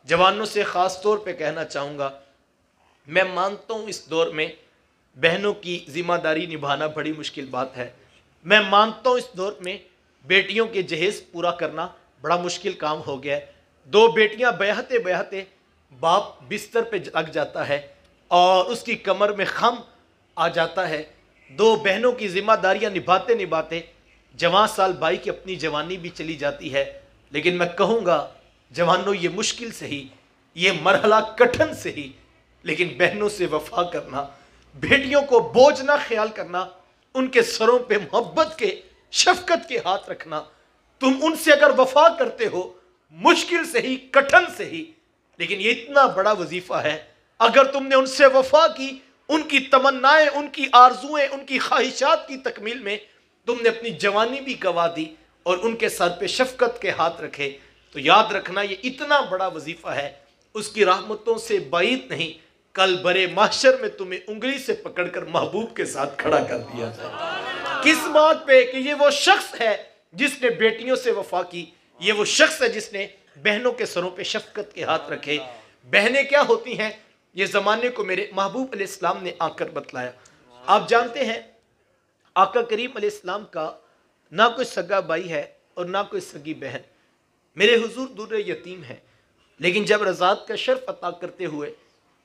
जवानों से ख़ास तौर पे कहना चाहूँगा, मैं मानता हूँ इस दौर में बहनों की ज़िम्मेदारी निभाना बड़ी मुश्किल बात है। मैं मानता हूँ इस दौर में बेटियों के जहेज़ पूरा करना बड़ा मुश्किल काम हो गया है। दो बेटियाँ ब्याहते ब्याहते बाप बिस्तर पे लग जाता है और उसकी कमर में खम आ जाता है। दो बहनों की ज़िम्मेदारियाँ निभाते निभाते जवान साल भाई की अपनी जवानी भी चली जाती है। लेकिन मैं कहूँगा जवानों, ये मुश्किल से ही, ये मरहला कठिन से ही, लेकिन बहनों से वफा करना, बेटियों को बोझ ना ख्याल करना, उनके सरों पे मोहब्बत के शफकत के हाथ रखना। तुम उनसे अगर वफा करते हो, मुश्किल से ही, कठिन से ही, लेकिन ये इतना बड़ा वजीफा है। अगर तुमने उनसे वफा की, उनकी तमन्नाएं, उनकी आरजुएं, उनकी ख्वाहिशात की तकमील में तुमने अपनी जवानी भी गवा दी और उनके सर पे शफकत के हाथ रखे, तो याद रखना ये इतना बड़ा वजीफा है, उसकी रहमतों से बाइद नहीं, कल बरे महशर में तुम्हें उंगली से पकड़कर महबूब के साथ खड़ा कर दिया जाए। किस बात पे? कि ये वो शख्स है जिसने बेटियों से वफा की, ये वो शख्स है जिसने बहनों के सरों पे शफकत के हाथ रखे। बहनें क्या होती हैं, ये ज़माने को मेरे महबूब अलैहिस्सलाम ने आकर बतलाया। आप जानते हैं आका करीम अलैहिस्सलाम का ना कोई सगा भाई है और ना कोई सगी बहन। मेरे हुजूर दुर्रे यतीम हैं, लेकिन जब रज़ात का शर्फ अता करते हुए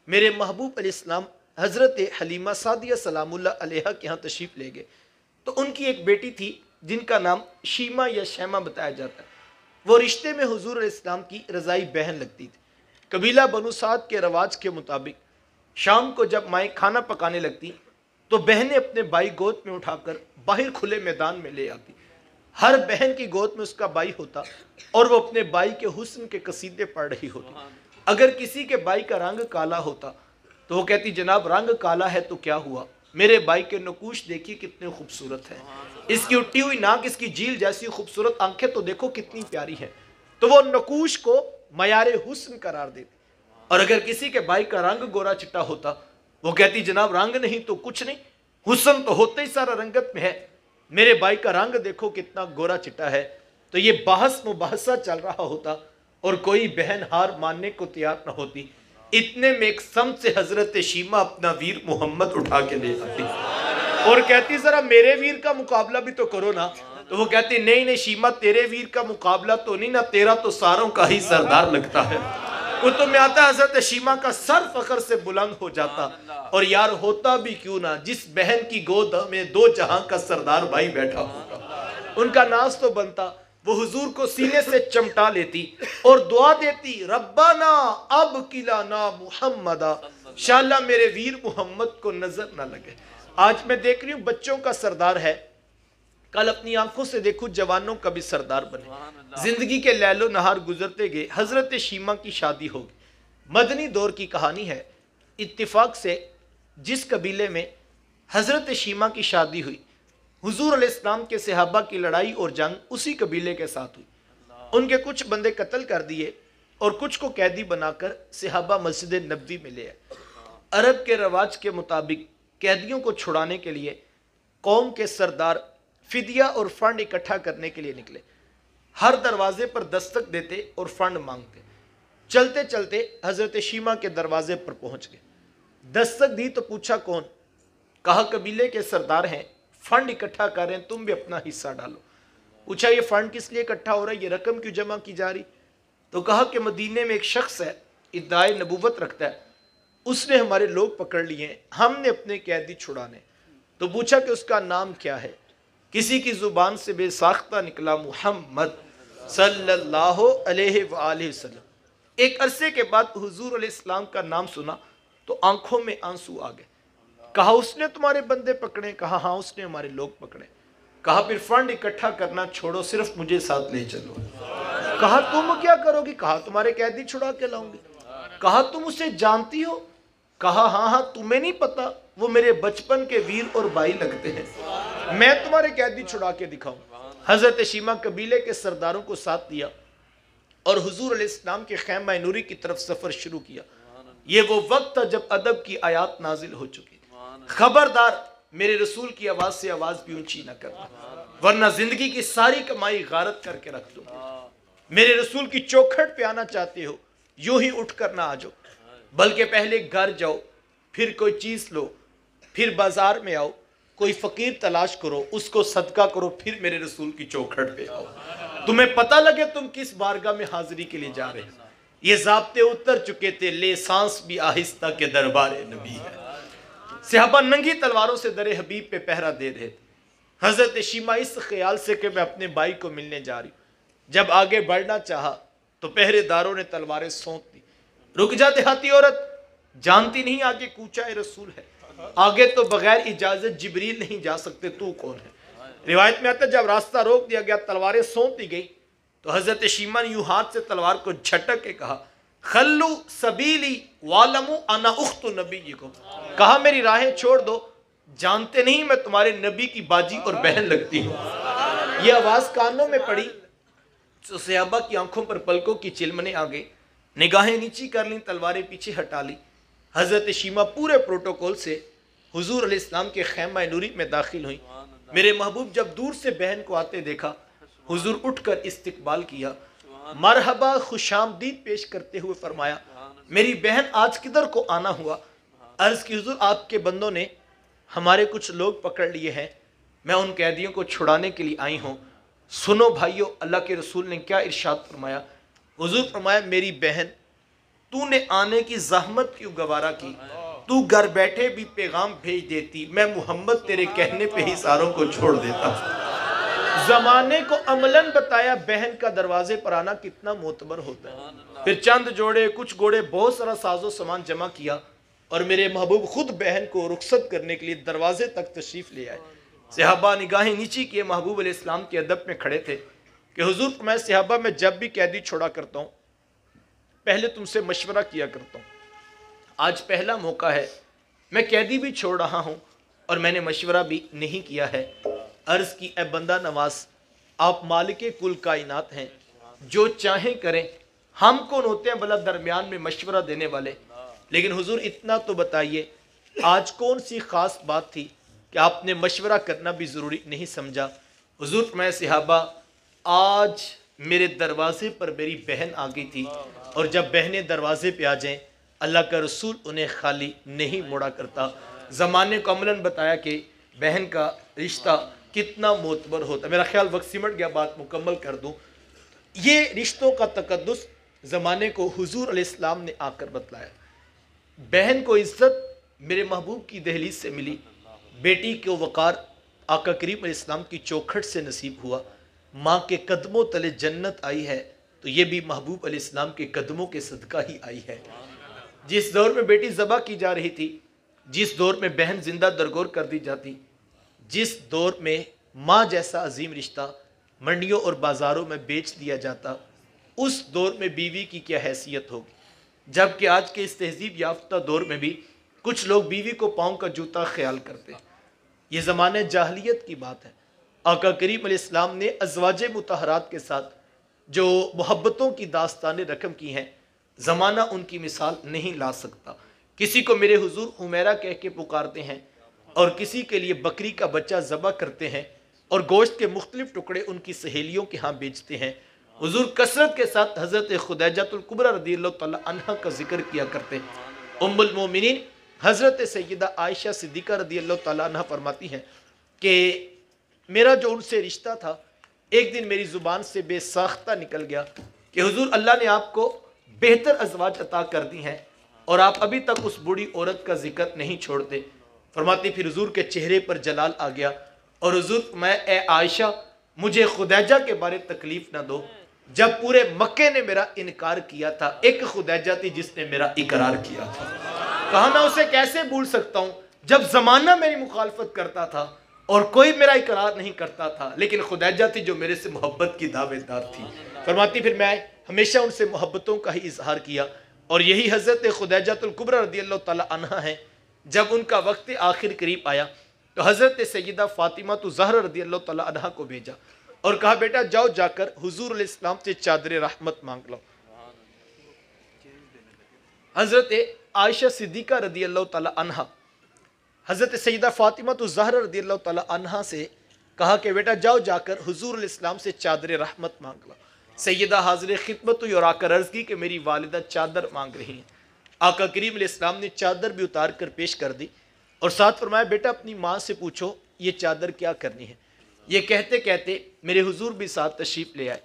मेरे महबूब अलैहिस्सलाम हज़रत हलीमा सादिया सलामुल्लाह अलैहा के यहाँ तशरीफ़ ले गए, तो उनकी एक बेटी थी जिनका नाम शीमा या शैमा बताया जाता है। वो रिश्ते में हुजूर अलैहिस्सलाम की रज़ाई बहन लगती थी। कबीला बनु साद के रवाज के मुताबिक शाम को जब माएँ खाना पकाने लगती तो बहनें अपने भाई गोद में उठाकर बाहर खुले मैदान में ले आती। हर बहन की गोद में उसका भाई होता और वो अपने भाई के हुस्न के कसीदे पढ़ रही होती। अगर किसी के भाई का रंग काला होता तो वो कहती, जनाब रंग काला है तो क्या हुआ, मेरे भाई के नकूश देखिए कितने खूबसूरत हैं, इसकी उठी हुई नाक, इसकी झील जैसी खूबसूरत आंखें तो देखो कितनी प्यारी है। तो वो नकूश को मयारे हुस्न करार देती। और अगर किसी के भाई का रंग गोरा चिट्टा होता, वो कहती, जनाब रंग नहीं तो कुछ नहीं, हुस्न तो होते ही सारा रंगत में है, मेरे भाई का रंग देखो कितना गोरा चिट्टा है। तो ये बहस मुबाहसा चल रहा होता और कोई बहन हार मानने को तैयार न होती। इतने में एक सम से हजरत शीमा अपना वीर मोहम्मद उठा के ले आती और कहती, जरा मेरे वीर का मुकाबला भी तो करो ना। तो वो कहती, नहीं नहीं शीमा, तेरे वीर का मुकाबला तो नहीं ना, तेरा तो सारों का ही सरदार लगता है। कुतुब में आता है हजरत शीमा का सर फखर से बुलंद हो जाता, और यार होता भी क्यों ना जिस बहन की गोद में दो जहां का सरदार भाई बैठा होगा। उनका नाज तो बनता, वो हुजूर को सीने से चमटा लेती और दुआ देती, रब्बाना अब किलाना मुहम्मदा, शाला मेरे वीर मोहम्मद को नजर ना लगे। आज मैं देख रही हूँ बच्चों का सरदार है, कल अपनी आंखों से देखूं जवानों का भी सरदार बने। जिंदगी के लैलो नहार गुजरते गए, हजरत शीमा की शादी हो गई। मदनी दौर की कहानी है। इत्तिफाक से जिस कबीले में हजरत शीमा की शादी हुई, हुजूर अलैहिस्सलाम के सहाबा की लड़ाई और जंग उसी कबीले के साथ हुई। उनके कुछ बंदे कत्ल कर दिए और कुछ को कैदी बनाकर सहाबा मस्जिद नबवी में ले आए। अरब के रवाज के मुताबिक कैदियों को छुड़ाने के लिए कौम के सरदार फिदिया और फंड इकट्ठा करने के लिए निकले। हर दरवाजे पर दस्तक देते और फंड मांगते। चलते चलते हजरत शीमा के दरवाजे पर पहुंच गए। दस्तक दी तो पूछा कौन? कहा कबीले के सरदार हैं, फंड इकट्ठा कर रहे हैं, तुम भी अपना हिस्सा डालो। पूछा ये फंड किस लिए इकट्ठा हो रहा है, ये रकम क्यों जमा की जा रही? तो कहा कि मदीने में एक शख्स है, इद्दाए नबूवत रखता है, उसने हमारे लोग पकड़ लिए हैं, हमने अपने कैदी छुड़ाने। तो पूछा कि उसका नाम क्या है? किसी की जुबान से बेसाख्ता निकला, मुहम्मद सल्लल्लाहु अलैहि वसल्लम। एक अरसे के बाद हुजूर अलैहिस्सलाम का नाम सुना तो आंखों में आंसू आ गए। कहा उसने तुम्हारे बंदे पकड़े? कहा हाँ उसने हमारे लोग पकड़े। कहा फिर फंड इकट्ठा करना छोड़ो, सिर्फ मुझे साथ ले चलो। कहा तुम क्या करोगी? कहा तुम्हारे कैदी छुड़ा के लाऊंगी। कहा तुम उसे जानती हो? कहा हाँ हाँ, तुम्हें नहीं पता, वो मेरे बचपन के वीर और भाई लगते हैं, मैं तुम्हारे कैदी छुड़ा के दिखाऊं। हजरत शीमा कबीले के सरदारों को साथ दिया और हुजूर अलैहिस्सलाम के खैमा नूरी की तरफ सफर शुरू किया। ये वो वक्त था जब अदब की आयात नाजिल हो चुकी थी। खबरदार मेरे रसूल की आवाज से आवाज भी ऊंची न करना, वरना जिंदगी की सारी कमाई गारत करके रख दूंगा। मेरे रसूल की चौखट पे आना चाहते हो यूं ही उठ कर ना आ जाओ, बल्कि पहले घर जाओ, फिर कोई चीज़ लो, फिर बाजार में आओ, कोई फ़कीर तलाश करो, उसको सदका करो, फिर मेरे रसूल की चौखट पे आओ, तुम्हें पता लगे तुम किस बारगाह में हाजिरी के लिए जा रहे हैं। ये ज़ाब्ते उतर चुके थे, ले सांस भी आहिस्ता के दरबारे नबी है। सहाबा नंगी तलवारों से दरे हबीब पे पहरा दे रहे थे। हज़रत शीमा इस ख्याल से कि मैं अपने भाई को मिलने जा रही हूँ, जब आगे बढ़ना चाहा तो पहरेदारों ने तलवारें सौंप दी। रुक जा देहाती औरत, जानती नहीं आगे कूचा रसूल है, आगे तो बगैर इजाजत जिब्रील नहीं जा सकते, तू कौन है। रिवायत में आता है जब रास्ता रोक दिया गया, तलवारें सौंप दी गई, तो हजरत शीमा ने यूं हाथ से तलवार को झटक के कहा, खल्लू सबीली वालमू अना उख्तु नबीयिकुम, कहा मेरी राहें छोड़ दो, जानते नहीं मैं तुम्हारे नबी की बाजी और बहन लगती हूँ। ये आवाज़ कानों में पड़ी तो सहाबा की आंखों पर पलकों की चिलमने आ गई, निगाहें नीची कर ली, तलवारें पीछे हटा ली। हज़रत शीमा पूरे प्रोटोकॉल से हुजूर अलैहिस्सलाम के खैमा नूरी में दाखिल हुई। मेरे महबूब जब दूर से बहन को आते देखा, हुजूर उठकर इस्तकबाल किया, मरहबा खुशामदीद पेश करते हुए फरमाया, मेरी बहन आज किधर को आना हुआ। अर्ज़ की हुजूर आपके बंदों ने हमारे कुछ लोग पकड़ लिए हैं, मैं उन कैदियों को छुड़ाने के लिए आई हूँ। सुनो भाइयों, अल्लाह के रसूल ने क्या इरशाद फरमाया। हुजूर फरमाया, मेरी बहन तूने आने की ज़हमत क्यों गवारा की, तू घर बैठे भी पैगाम भेज देती, मैं मोहम्मद तेरे कहने पे ही सारों को छोड़ देता। ज़माने को अमलन बताया बहन का दरवाजे पर आना कितना मोतबर होता है। फिर चंद जोड़े, कुछ घोड़े, बहुत सारा साजो सामान जमा किया और मेरे महबूब खुद बहन को रुखसत करने के लिए दरवाजे तक तशरीफ़ ले आए। सहाबा निगाहें नीची किए महबूब अलैहिस्सलाम के अदब में खड़े थे कि हुजूर, मैं सहाबा में जब भी कैदी छोड़ा करता हूँ पहले तुमसे मशवरा किया करता हूँ, आज पहला मौका है, मैं कैदी भी छोड़ रहा हूँ और मैंने मशवरा भी नहीं किया है। अर्ज़ की, ए बंदा नवाज, आप मालिक कुल कायनात हैं, जो चाहें करें, हम कौन होते हैं भला दरमियान में मशवरा देने वाले। लेकिन हुजूर इतना तो बताइए, आज कौन सी ख़ास बात थी कि आपने मशवरा करना भी ज़रूरी नहीं समझा। हुजूर मैं सहाबा, आज मेरे दरवाजे पर मेरी बहन आ गई थी और जब बहनें दरवाजे पे आ जाएं, अल्लाह का रसूल उन्हें खाली नहीं मोड़ा करता। ज़माने को अमलन बताया कि बहन का रिश्ता कितना मोतबर होता है। मेरा ख्याल वक्त सिमट गया, बात मुकम्मल कर दूँ। ये रिश्तों का तकद्दुस ज़माने को हुजूर अलैहिस्सलाम ने आकर बतलाया। बहन को इज़्ज़त मेरे महबूब की दहलीज से मिली, बेटी को वक़ार आका करीम अलैहिस्सलाम की चौखट से नसीब हुआ, माँ के कदमों तले जन्नत आई है तो ये भी महबूब अलैहिस्सलाम के कदमों के सदका ही आई है। जिस दौर में बेटी ज़बा की जा रही थी, जिस दौर में बहन जिंदा दरगोर कर दी जाती, जिस दौर में माँ जैसा अजीम रिश्ता मंडियों और बाज़ारों में बेच दिया जाता, उस दौर में बीवी की क्या हैसियत होगी। जबकि आज के इस तहजीब याफ्ता दौर में भी कुछ लोग बीवी को पाँव का जूता ख्याल करते हैं। ये ज़माने जाहलियत की बात है। आका करीम अलैहिस्सलाम ने अज़वाजे मुतहरात के साथ जो मोहब्बतों की दास्तानें रकम की हैं, ज़माना उनकी मिसाल नहीं ला सकता। किसी को मेरे हुजूर हुमैरा कह के पुकारते हैं और किसी के लिए बकरी का बच्चा ज़बह करते हैं और गोश्त के मुख्तलिफ टुकड़े उनकी सहेलियों के यहाँ बेचते हैं। हुजूर कसरत के साथ हज़रत खुदैजतुल कुबरा रज़ियल्लाहु तआला अन्हा का जिक्र किया करते हैं। उम्मुल मोमिनीन हज़रत सैयदा आयशा सिद्दीक़ा रज़ियल्लाहु तआला अन्हा फरमाती हैं कि मेरा जो उनसे रिश्ता था, एक दिन मेरी ज़ुबान से बेसाख्ता निकल गया कि हुजूर अल्लाह ने आपको बेहतर अज़वाज अता कर दी हैं और आप अभी तक उस बूढ़ी औरत का जिक्र नहीं छोड़ते। फरमाती फिर हुजूर के चेहरे पर जलाल आ गया और हुजूर मैं, ए आयशा, मुझे खुदैजा के बारे तकलीफ़ ना दो। जब पूरे मक्के ने मेरा इनकार किया था, एक खुदैजा थी जिसने मेरा इकरार किया था। कहा मैं उसे कैसे भूल सकता हूँ जब ज़माना मेरी मुखालफत करता था और कोई मेरा इकरार नहीं करता था, लेकिन खुदैजा थी जो मेरे से मोहब्बत की दावेदार थी। फरमाती फिर मैं हमेशा उनसे मोहब्बतों का ही इजहार किया और यही हज़रत खुदैजतुल कुबरा रज़ियल्लाहु तआला अन्हा है। जब उनका वक्त आखिर करीब आया तो हज़रत सैयदा फ़ातिमा तो ज़हरा रज़ियल्लाहु तआला अन्हा को भेजा और कहा बेटा जाओ जाकर हुजूर अलैहिस्सलाम से चादर रहमत मांग लो। हज़रत आयशा सिद्दीक़ा रज़ियल्लाहु तआला अन्हा हज़रत सैयदा फ़ातिमा तो ज़हरा रज़ियल्लाहु तआला अन्हा से कहा कि बेटा जाओ जाकर हुजूर अलैहिस्सलाम से चादर रहमत मांग लो। سیدہ حاضر خدمت ہوئی اور آ کر عرض کی کہ میری والدہ چادر مانگ رہی ہیں۔ آقا کریم علیہ السلام نے چادر بھی اتار کر پیش کر دی اور ساتھ فرمایا بیٹا اپنی ماں سے پوچھو یہ چادر کیا کرنی ہے۔ یہ کہتے کہتے میرے حضور بھی ساتھ تشریف لے آئے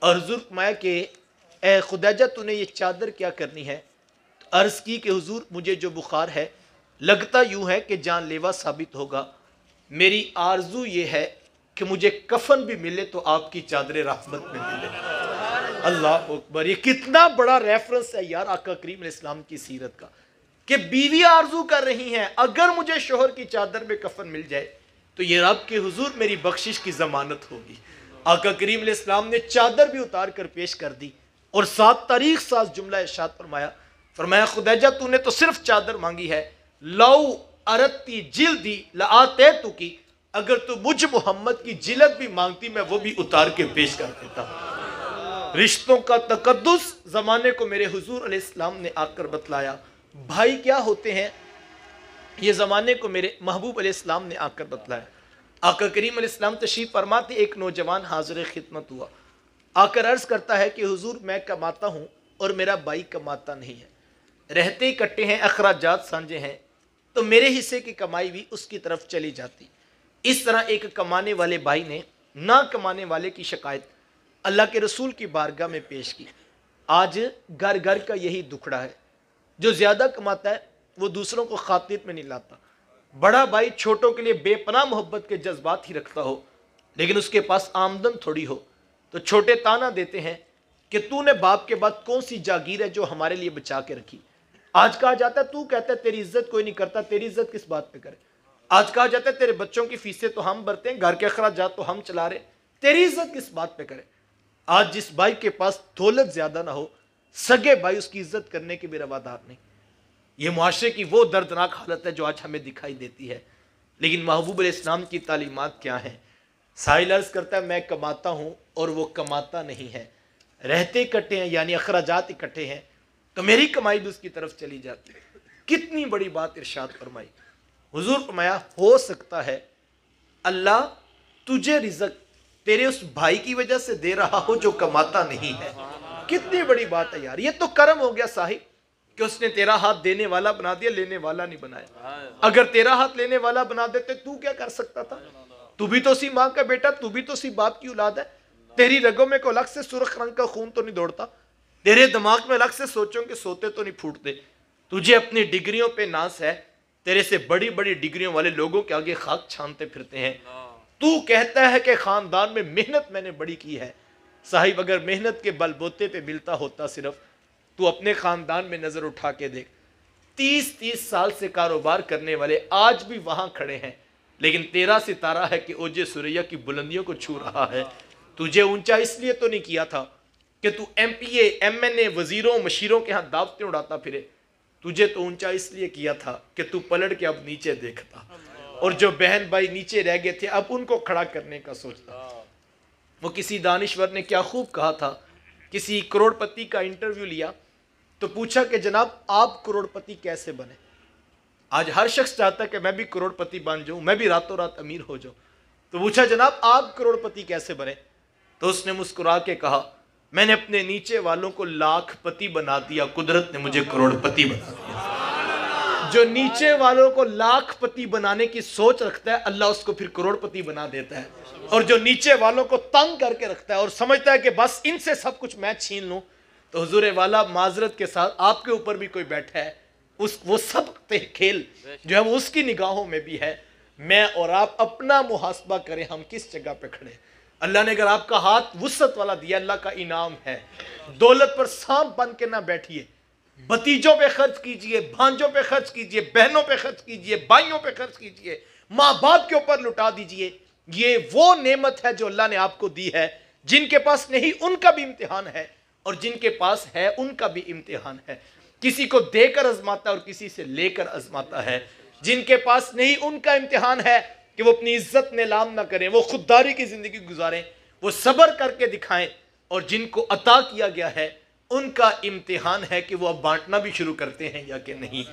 اور حضور فرمایا کہ اے خدیجہ تو نے یہ چادر کیا کرنی ہے؟ عرض کی کہ حضور مجھے جو بخار ہے لگتا یوں ہے کہ جان لیوا ثابت ہوگا، میری آرزو یہ ہے کہ مجھے کفن بھی ملے تو آپ کی چادر رحمت میں ملے۔ اللہ اکبر، یہ کتنا بڑا ریفرنس ہے یار آقا کریم علیہ السلام کی سیرت کا، کہ بیوی آرزو کر رہی ہیں اگر مجھے شوہر کی چادر میں کفن مل جائے تو یہ رب کے حضور میری بخشش کی ضمانت ہوگی۔ آقا کریم علیہ السلام نے چادر بھی اتار کر پیش کر دی اور ساتھ تاریخ ساز جملہ ارشاد فرمایا خدیجہ تو نے تو صرف چادر مانگی ہے، لو ارتی جلدی لآتیتو کی، اگر تو مجھ محمد کی جلد بھی مانگتی میں وہ بھی اتار کے پیش کر دیتا۔ رشتوں کا تقدس زمانے کو میرے حضور علیہ السلام نے آ کر بتلایا، بھائی کیا ہوتے ہیں یہ زمانے کو میرے محبوب علیہ السلام نے آ کر بتلایا۔ آقا کریم علیہ السلام تشریف فرماتے ایک نوجوان حاضر خدمت ہوا، آ کر عرض کرتا ہے کہ حضور میں کماتا ہوں اور میرا بھائی کماتا نہیں ہے، رہتے اکٹھے ہیں، اخراجات سانجے ہیں، تو میرے حصے کی کمائی بھی اس کی طرف چلی جاتی۔ اس طرح ایک کمانے والے بھائی نے نہ کمانے والے کی شکایت اللہ کے رسول کی بارگاہ میں پیش کی۔ آج گھر گھر کا یہی دکھڑا ہے، جو زیادہ کماتا ہے وہ دوسروں کو خاطر میں نہیں لاتا۔ بڑا بھائی چھوٹوں کے لیے بے پناہ محبت کے جذبات ہی رکھتا ہو لیکن اس کے پاس آمدن تھوڑی ہو تو چھوٹے تانا دیتے ہیں کہ تو نے باپ کے بعد کون سی جاگیر ہے جو ہمارے لیے بچا کے رکھی۔ آج کہا جاتا ہے تو کہتا ہے تیری عزت کوئی نہیں کرتا، تیری عزت کس بات پہ کرے۔ آج کہا جاتا ہے تیرے بچوں کی فیسیں تو ہم بھرتے ہیں، گھر کے اخراجات تو ہم چلا رہے، تیری عزت کس بات پہ کرے۔ آج جس بھائی کے پاس دولت زیادہ نہ ہو، سگے بھائی اس کی عزت کرنے کے بھی روادار نہیں۔ یہ معاشرے کی وہ دردناک حالت ہے جو آج ہمیں دکھائی دیتی ہے، لیکن محبوب علیہ السلام کی تعلیمات کیا ہیں؟ سائل عرض کرتا ہے میں کماتا ہوں اور وہ کماتا نہیں ہے، رہتے اکٹھے ہیں یعنی اخراجات اکٹھے ہیں تو میری کمائی بھی اس کی طرف چلی جاتی ہے۔ کتنی بڑی بات ارشاد فرمائی۔ حضور فرمایا ہو سکتا ہے اللہ تجھے رزق تیرے اس بھائی کی وجہ سے دے رہا ہو جو کماتا نہیں ہے۔ کتنی بڑی بات ہے یار، یہ تو کرم ہو گیا صاحب کہ اس نے تیرا ہاتھ دینے والا بنا دیا، لینے والا نہیں بنایا۔ اگر تیرا ہاتھ لینے والا بنا دیتے تو کیا کر سکتا تھا؟ تو بھی تو اسی ماں کا بیٹا، تو بھی تو اسی باپ کی اولاد ہے۔ تیری رگوں میں کوئی الگ سے سرخ رنگ کا خون تو نہیں دوڑتا، تیرے دماغ میں الگ سے سوچوں کے سوتے تو نہیں پھوٹتے۔ تجھے اپنی ڈگریوں پہ ناز ہے، تیرے سے بڑی بڑی ڈگریوں والے لوگوں کے آگے خاک چھانتے پھرتے ہیں۔ تو کہتا ہے کہ خاندان میں محنت میں نے بڑی کی ہے۔ صاحب اگر محنت کے بل بوتے پہ ملتا ہوتا صرف، تو اپنے خاندان میں نظر اٹھا کے دیکھ، 30 سال سے کاروبار کرنے والے آج بھی وہاں کھڑے ہیں، لیکن تیرا ستارہ ہے کہ اوجے سوریا کی بلندیوں کو چھو رہا ہے۔ تجھے اونچا اس لیے تو نہیں کیا تھا کہ تو ایم پی اے، ایم این اے، وزیروں مشیروں کے ہاں دعوتیں اڑاتا پھرے، تجھے تو اونچا اس لیے کیا تھا کہ تو پلٹ کے اب نیچے دیکھتا اور جو بہن بھائی نیچے رہ گئے تھے اب ان کو کھڑا کرنے کا سوچتا۔ وہ کسی دانشور نے کیا خوب کہا تھا، کسی کروڑ پتی کا انٹرویو لیا تو پوچھا کہ جناب آپ کروڑ پتی کیسے بنے؟ آج ہر شخص چاہتا ہے کہ میں بھی کروڑ پتی بن جاؤں، میں بھی راتوں رات امیر ہو جاؤں۔ تو پوچھا جناب آپ کروڑ پتی کیسے بنے؟ تو اس نے مسکرا کے کہا میں نے اپنے نیچے والوں کو لاکھ پتی بنا دیا، قدرت نے مجھے کروڑ پتی بنا دیا۔ جو نیچے والوں کو لاکھ پتی بنانے کی سوچ رکھتا ہے اللہ اس کو پھر کروڑ پتی بنا دیتا ہے، اور جو نیچے والوں کو تنگ کر کے رکھتا ہے اور سمجھتا ہے کہ بس ان سے سب کچھ میں چھین لوں، تو حضور والا معذرت کے ساتھ آپ کے اوپر بھی کوئی بیٹھا ہے، وہ سب کھیل جو ہے وہ اس کی نگاہوں میں بھی ہے۔ میں اور آپ اپنا محاسبہ کریں ہم کس جگہ پہ کھڑے۔ اللہ نے اگر آپ کا ہاتھ وسعت والا دیا اللہ کا انعام ہے۔ دولت پر سانپ بن کے نہ بیٹھیے، بھتیجوں پہ خرچ کیجئے، بھانجوں پہ خرچ کیجئے، بہنوں پہ خرچ کیجئے، بھائیوں پہ خرچ کیجئے، ماں باپ کے اوپر لٹا دیجئے۔ یہ وہ نعمت ہے جو اللہ نے آپ کو دی ہے۔ جن کے پاس نہیں ان کا بھی امتحان ہے اور جن کے پاس ہے ان کا بھی امتحان ہے۔ کسی کو دے کر آزماتا ہے اور کسی سے لے کر آزماتا ہے۔ جن کے پاس نہیں ان کا امتحان ہے کہ وہ اپنی عزت نیلام نہ کریں، وہ خودداری کی زندگی گزاریں، وہ صبر کر کے دکھائیں، اور جن کو عطا کیا گیا ہے ان کا امتحان ہے کہ وہ اب بانٹنا بھی شروع کرتے ہیں یا کہ نہیں۔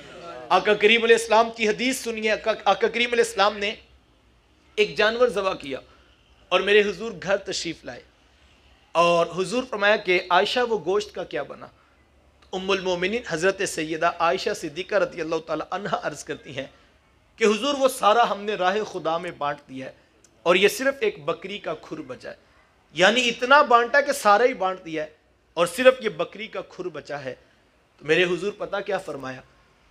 آقا کریم علیہ السلام کی حدیث سنیے۔ آقا کریم علیہ السلام نے ایک جانور ذبح کیا اور میرے حضور گھر تشریف لائے۔ और हुजूर फरमाया कि आयशा वो गोश्त का क्या बना। उम्मुल मोमिनीन हज़रत सैयदा आयशा सिद्दीक़ा रज़ी अल्लाह ताला अन्हा अर्ज़ करती हैं कि हुजूर वो सारा हमने राह खुदा में बांट दिया है और ये सिर्फ एक बकरी का खुर बचा है। यानी इतना बांटा कि सारा ही बांट दिया है और सिर्फ ये बकरी का खुर बचा है। तो मेरे हुजूर पता क्या फरमाया?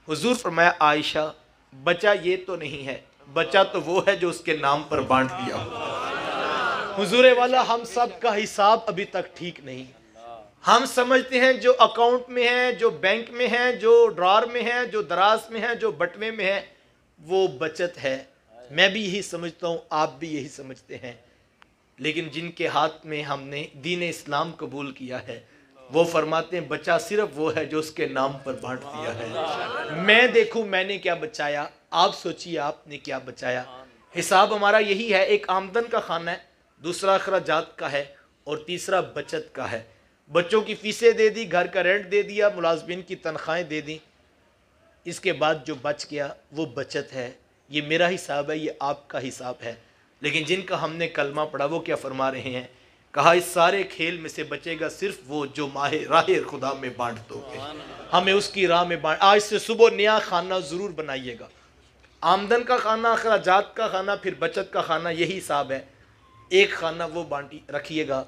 हुजूर फरमाया आयशा बचा ये तो नहीं है, बचा तो वो है जो उसके नाम पर बांट दिया हो। हुजूर वाला हम सब का हिसाब अभी तक ठीक नहीं। हम समझते हैं जो अकाउंट में है, जो बैंक में है, जो ड्रॉर में है, जो दराज में है, जो बटवे में है, वो बचत है। मैं भी यही समझता हूँ, आप भी यही समझते हैं। लेकिन जिनके हाथ में हमने दीन इस्लाम कबूल किया है वो फरमाते हैं बचा सिर्फ वो है जो उसके नाम पर बांट दिया है। मैं देखूं मैंने क्या बचाया, आप सोचिए आपने क्या बचाया। हिसाब हमारा यही है, एक आमदन का खाना है, दूसरा अखराजात का है और तीसरा बचत का है। बच्चों की फीसें दे दी, घर का रेंट दे दिया, मुलाजमिन की तनख्वाहें दे दी, इसके बाद जो बच गया वो बचत है। ये मेरा हिसाब है, ये आपका हिसाब है। लेकिन जिनका हमने कलमा पढ़ा वो क्या फरमा रहे हैं? कहा इस सारे खेल में से बचेगा सिर्फ वो जो राह खुदा में बांट दोगे। हमें उसकी राह में बांट। आज से सुबह नया खाना ज़रूर बनाइएगा, आमदन का खाना, अखराजात का खाना, फिर बचत का खाना, यही हिसाब है। एक खाना वो बांटी रखिएगा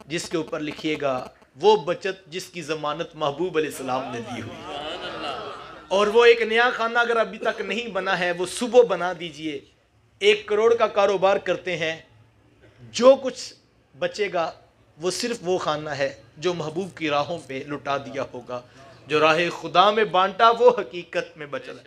जिसके ऊपर लिखिएगा वो बचत जिसकी ज़मानत महबूब अलैहिस्सलाम ने दी हुई। और वो एक नया खाना अगर अभी तक नहीं बना है वो सुबह बना दीजिए। 1 करोड़ का कारोबार करते हैं, जो कुछ बचेगा वो सिर्फ वो खाना है जो महबूब की राहों पे लुटा दिया होगा। जो राह खुदा में बांटा वो हकीकत में बचल है।